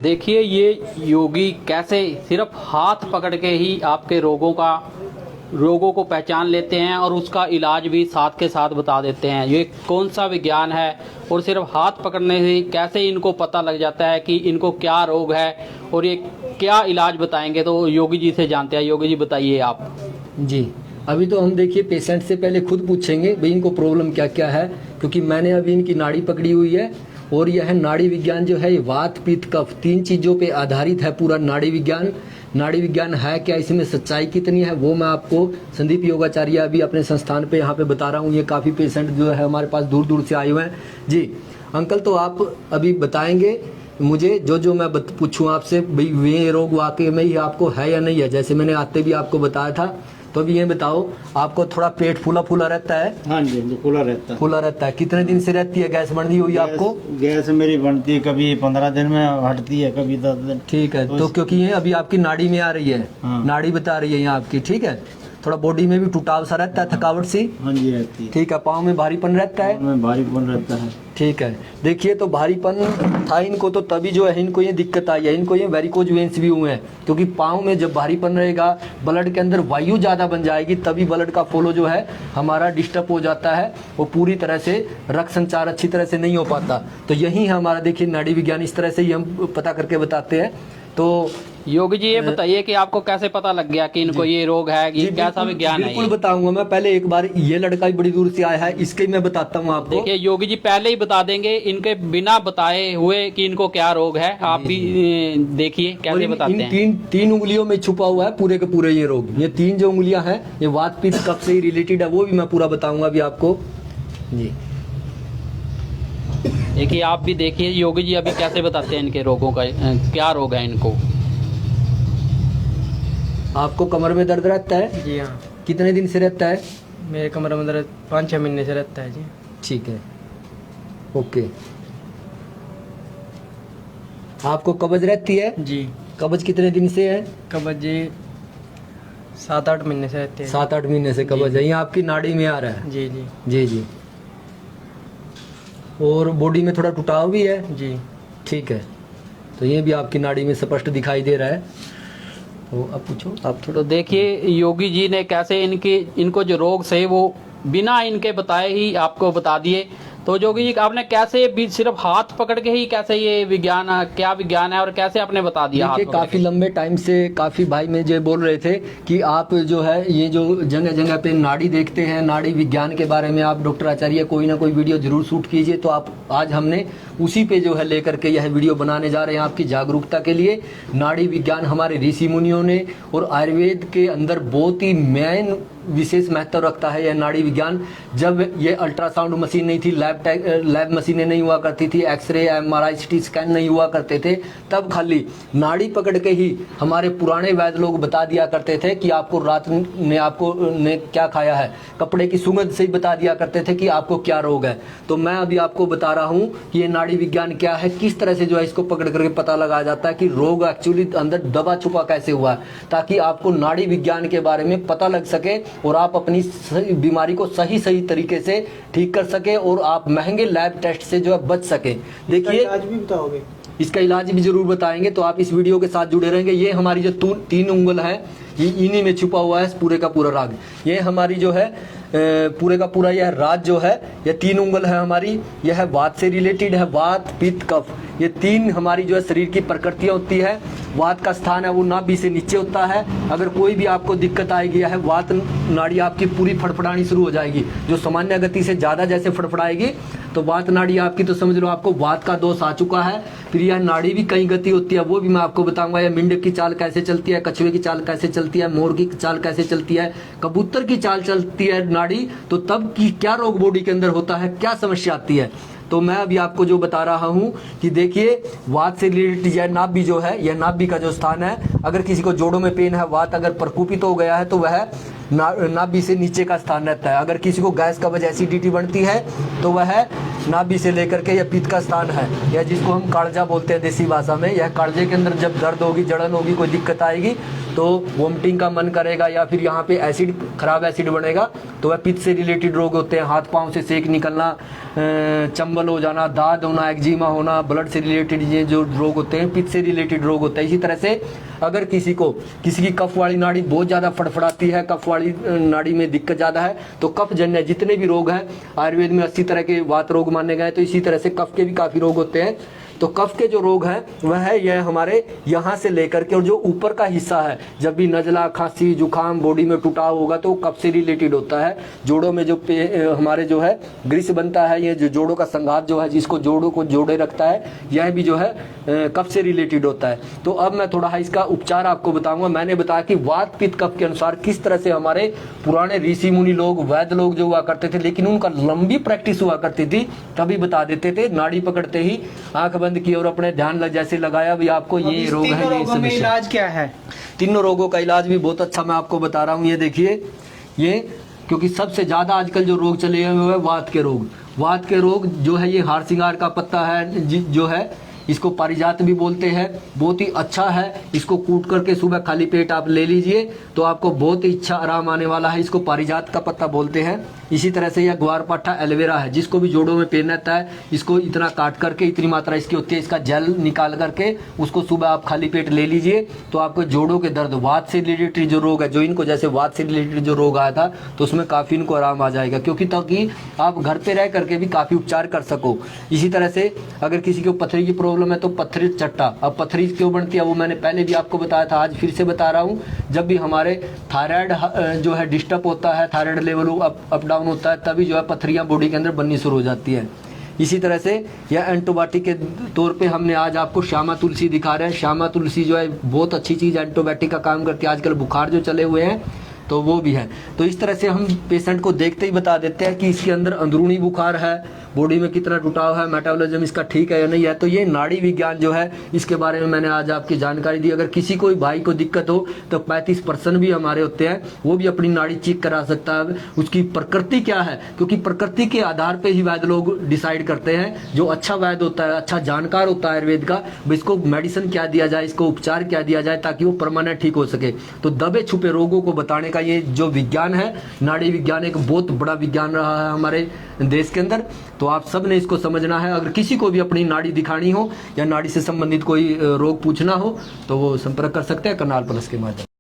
देखिए ये योगी कैसे सिर्फ हाथ पकड़ के ही आपके रोगों को पहचान लेते हैं और उसका इलाज भी साथ के साथ बता देते हैं। ये कौन सा विज्ञान है और सिर्फ हाथ पकड़ने से कैसे इनको पता लग जाता है कि इनको क्या रोग है और ये क्या इलाज बताएंगे, तो योगी जी से जानते हैं। योगी जी बताइए आप। जी, अभी तो हम देखिए पेशेंट से पहले खुद पूछेंगे भाई इनको प्रॉब्लम क्या क्या है, क्योंकि मैंने अभी इनकी नाड़ी पकड़ी हुई है और यह नाड़ी विज्ञान जो है वात पित्त कफ तीन चीजों पे आधारित है पूरा नाड़ी विज्ञान। नाड़ी विज्ञान है क्या, इसमें सच्चाई कितनी है, वो मैं आपको संदीप योगाचार्य अभी अपने संस्थान पे यहाँ पे बता रहा हूँ। ये काफ़ी पेशेंट जो है हमारे पास दूर दूर से आए हुए हैं। जी अंकल, तो आप अभी बताएंगे मुझे जो मैं पूछूँ आपसे, भाई वे रोग वाकई में ही आपको है या नहीं है। जैसे मैंने आते भी आपको बताया था, तो अभी ये बताओ, आपको थोड़ा पेट फूला फूला रहता है? हाँ जी, फूला रहता है। फूला रहता है। कितने दिन से रहती है? गैस बनती हुई आपको? गैस मेरी बनती है, कभी 15 दिन में हटती है, कभी 10 दिन। ठीक है, तो क्योंकि ये अभी आपकी नाड़ी में आ रही है। हाँ। नाड़ी बता रही है यहाँ आपकी। ठीक है, थोड़ा बॉडी में भी टुटाव सा रहता है, थकावट सी। हाँ जी रहती है। ठीक है, पाँव में भारीपन रहता है? में भारीपन रहता है। ठीक है, देखिए तो भारीपन था इनको, तो तभी जो है इनको ये दिक्कत आई है। इनको ये वेरिकोज वेन्स भी हुए हैं, क्योंकि पाँव में जब भारीपन रहेगा, ब्लड के अंदर वायु ज़्यादा बन जाएगी, तभी ब्लड का फ्लो जो है हमारा डिस्टर्ब हो जाता है, वो पूरी तरह से रक्त संचार अच्छी तरह से नहीं हो पाता। तो यही है हमारा, देखिए नाड़ी विज्ञान इस तरह से ही हम पता करके बताते हैं। तो योगी जी ये बताइए कि आपको कैसे पता लग गया कि इनको ये रोग है, ये कैसा विज्ञान है? बिल्कुल बताऊंगा मैं। पहले एक बार ये लड़का भी बड़ी दूर से आया है, इसके मैं बताता हूँ आपको। देखिए योगी जी पहले ही बता देंगे इनके बिना बताए हुए कि इनको क्या रोग है। आप भी देखिए कैसे बताते हैं। तीन उंगलियों में छुपा हुआ है पूरे के पूरे ये रोग। ये तीन जो उंगलियां हैं ये वात पित्त कफ से ही रिलेटेड है, वो भी मैं पूरा बताऊंगा अभी आपको। जी देखिए आप भी देखिए योगी जी अभी कैसे बताते हैं इनके रोगों का, क्या रोग है इनको। आपको कमर में दर्द रहता है? जी हाँ। कितने दिन से रहता है? मेरे कमर में दर्द 5-6 महीने से रहता है जी। ठीक है, ओके। आपको कब्ज रहती है? जी। कब्ज कितने दिन से है? कब्ज जी 7-8 महीने से रहती है। 7-8 महीने से कब्ज है। ये आपकी नाड़ी में आ रहा है? जी जी जी जी। और बॉडी में थोड़ा टुटाव भी है? जी। ठीक है, तो ये भी आपकी नाड़ी में स्पष्ट दिखाई दे रहा है। तो अब पूछो आप थोड़ा। तो देखिए योगी जी ने कैसे इनको जो रोग से वो बिना इनके बताए ही आपको बता दिए। तो योगी जी आपने कैसे भी सिर्फ हाथ पकड़ के ही कैसे ये विज्ञान, क्या विज्ञान है और कैसे आपने बता दिया? हाथ पकड़ काफी लंबे टाइम से काफी भाई मुझे बोल रहे थे कि आप जो है ये जो जगह जगह पे नाड़ी देखते हैं, नाड़ी विज्ञान के बारे में आप डॉक्टर आचार्य कोई ना कोई वीडियो जरूर शूट कीजिए। तो आप आज हमने उसी पे जो है लेकर के यह वीडियो बनाने जा रहे हैं आपकी जागरूकता के लिए। नाड़ी विज्ञान हमारे ऋषि मुनियों ने और आयुर्वेद के अंदर बहुत ही मेन विशेष महत्व रखता है यह नाड़ी विज्ञान। जब ये अल्ट्रासाउंड मशीन नहीं थी, लैब मशीनें नहीं हुआ करती थी, एक्सरे एमआरआई सिटी स्कैन नहीं हुआ करते थे, तब खाली नाड़ी पकड़ के ही हमारे पुराने वैद्य लोग बता दिया करते थे कि आपको रात ने आपको ने क्या खाया है। कपड़े की सुगंध से ही बता दिया करते थे कि आपको क्या रोग है। तो मैं अभी आपको बता रहा हूँ कि ये नाड़ी विज्ञान क्या है, किस तरह से जो है इसको पकड़ करके पता लगाया जाता है कि रोग एक्चुअली अंदर दबा छुपा कैसे हुआ है, ताकि आपको नाड़ी विज्ञान के बारे में पता लग सके और आप अपनी बीमारी को सही तरीके से ठीक कर सके और आप महंगे लैब टेस्ट से जो है बच सके। देखिए इलाज भी बताओगे? इसका इलाज भी जरूर बताएंगे, तो आप इस वीडियो के साथ जुड़े रहेंगे। ये हमारी जो तीन उंगल है, ये इन्हीं में छुपा हुआ है पूरे का पूरा राग। ये हमारी जो है पूरे का पूरा यह राज जो है, यह तीन उंगल है हमारी, यह वात से रिलेटेड है। वात पित्त कफ, ये तीन हमारी जो है शरीर की प्रकृतियाँ होती है। वात का स्थान है वो नाभि से नीचे होता है। अगर कोई भी आपको दिक्कत आएगी है, वात नाड़ी आपकी पूरी फड़फड़ानी शुरू हो जाएगी, जो सामान्य गति से ज़्यादा जैसे फड़फड़ाएगी, तो वात नाड़ी आपकी, तो समझ लो आपको वात का दोष आ चुका है। फिर यह नाड़ी भी कई गति होती है, वो भी मैं आपको बताऊंगा। यह मेंढक की चाल कैसे चलती है, कछुए की चाल कैसे चलती है, मोर की चाल कैसे चलती है, कबूतर की चाल चलती है नाड़ी, तो तब की क्या रोग बॉडी के अंदर होता है, क्या समस्या आती है। तो मैं अभी आपको जो बता रहा हूँ कि देखिए वात से रिलेटेड यह नाभि जो है, यह नाभि का जो स्थान है, अगर किसी को जोड़ों में पेन है, वात अगर प्रकोपित हो गया है, तो वह नाभि से नीचे का स्थान रहता है। अगर किसी को गैस कब्ज एसिडिटी बनती है, तो वह नाभि से लेकर के यह पित्त का स्थान है, यह जिसको हम कालजा बोलते हैं देसी भाषा में। यह कालजे के अंदर जब दर्द होगी, जलन होगी, कोई दिक्कत आएगी, तो वोमिटिंग का मन करेगा, या फिर यहाँ पे एसिड, खराब एसिड बनेगा, तो वह पित्त से रिलेटेड रोग होते हैं। हाथ पाँव से सेक निकलना, चंबल हो जाना, दाद होना, एक्जिमा होना, ब्लड से रिलेटेड ये जो रोग होते हैं, पित्त से रिलेटेड रोग होते हैं। इसी तरह से अगर किसी की कफ वाली नाड़ी बहुत ज़्यादा फड़फड़ाती है, कफ वाली नाड़ी में दिक्कत ज़्यादा है, तो कफ जन्य जितने भी रोग हैं, आयुर्वेद में 80 तरह के वात रोग माने गए, तो इसी तरह से कफ के भी काफ़ी रोग होते हैं। तो कफ के जो रोग हैं वह है यह हमारे यहाँ से लेकर के, और जो ऊपर का हिस्सा है, जब भी नज़ला, खांसी, जुकाम, बॉडी में टुटाव होगा तो कफ से रिलेटेड होता है। जोड़ों में जो हमारे जो है ग्रीस बनता है, ये जो जोड़ों का संघात जो है, जिसको जोड़ों को जोड़े रखता है, यह भी जो है कफ से रिलेटेड होता है। तो अब मैं थोड़ा इसका उपचार आपको बताऊंगा। मैंने बताया कि वात पित्त कफ के अनुसार किस तरह से हमारे पुराने ऋषि मुनि लोग, वैद्य लोग जो हुआ करते थे, लेकिन उनका लंबी प्रैक्टिस हुआ करती थी, तभी बता देते थे। नाड़ी पकड़ते ही आंख बंद की और अपने ध्यान जैसे लगाया भी आपको ये रोग है, ये समस्या। इलाज क्या है? तीनों रोगों का इलाज भी बहुत अच्छा मैं आपको बता रहा हूँ। ये देखिए, ये क्योंकि सबसे ज्यादा आजकल जो रोग चले हुए हैं वात के रोग। वात के रोग जो है, ये हार सिंगार का पत्ता है, जो है इसको पारिजात भी बोलते हैं, बहुत ही अच्छा है। इसको कूट करके सुबह खाली पेट आप ले लीजिए तो आपको बहुत ही अच्छा आराम आने वाला है। इसको पारिजात का पत्ता बोलते हैं। इसी तरह से यह ग्वारपाठा एलोवेरा है, जिसको भी जोड़ों में पेन रहता है, इसको इतना काट करके, इतनी मात्रा इसकी होती है, इसका जेल निकाल करके उसको सुबह आप खाली पेट ले लीजिए तो आपको जोड़ों के दर्द, वात से रिलेटेड जो रोग है, जो इनको जैसे वात से रिलेटेड जो रोग आया था, तो उसमें काफ़ी इनको आराम आ जाएगा, क्योंकि ताकि आप घर पे रह करके भी काफ़ी उपचार कर सको। इसी तरह से अगर किसी को पथरी की प्रॉब्लम है तो पथरी चट्टा, अब पथरी क्यों बनती है वो मैंने पहले भी आपको बताया था, आज फिर से बता रहा हूँ। जब भी हमारे थायराइड जो है डिस्टर्ब होता है, थायराइड लेवल अप डाउन होता है, तभी जो है पथरियाँ बॉडी के अंदर बननी शुरू हो जाती है। इसी तरह से यह एंटीबायोटिक के तौर पे हमने आज आपको श्यामा तुलसी दिखा रहे हैं। श्यामा तुलसी जो है बहुत अच्छी चीज़, एंटीबायोटिक का काम करती है। आजकल बुखार जो चले हुए हैं तो वो भी है। तो इस तरह से हम पेशेंट को देखते ही बता देते हैं कि इसके अंदर अंदरूनी बुखार है, बॉडी में कितना टुटाव है, मेटाबॉलिज्म इसका ठीक है या नहीं है। तो ये नाड़ी विज्ञान जो है, इसके बारे में मैंने आज आपकी जानकारी दी। अगर किसी कोई भाई को दिक्कत हो तो 35% भी हमारे होते हैं, वो भी अपनी नाड़ी चेक करा सकता है। उसकी प्रकृति क्या है, क्योंकि प्रकृति के आधार पर ही वैद्य लोग डिसाइड करते हैं। जो अच्छा वैद्य होता है, अच्छा जानकार होता है आयुर्वेद का, इसको मेडिसिन क्या दिया जाए, इसको उपचार क्या दिया जाए ताकि वो परमानेंट ठीक हो सके। तो दबे छुपे रोगों को बताने का ये जो विज्ञान है, नाड़ी विज्ञान, एक बहुत बड़ा विज्ञान रहा है हमारे देश के अंदर। तो आप सब ने इसको समझना है। अगर किसी को भी अपनी नाड़ी दिखानी हो या नाड़ी से संबंधित कोई रोग पूछना हो तो वो संपर्क कर सकते हैं करनाल प्लस के माध्यम।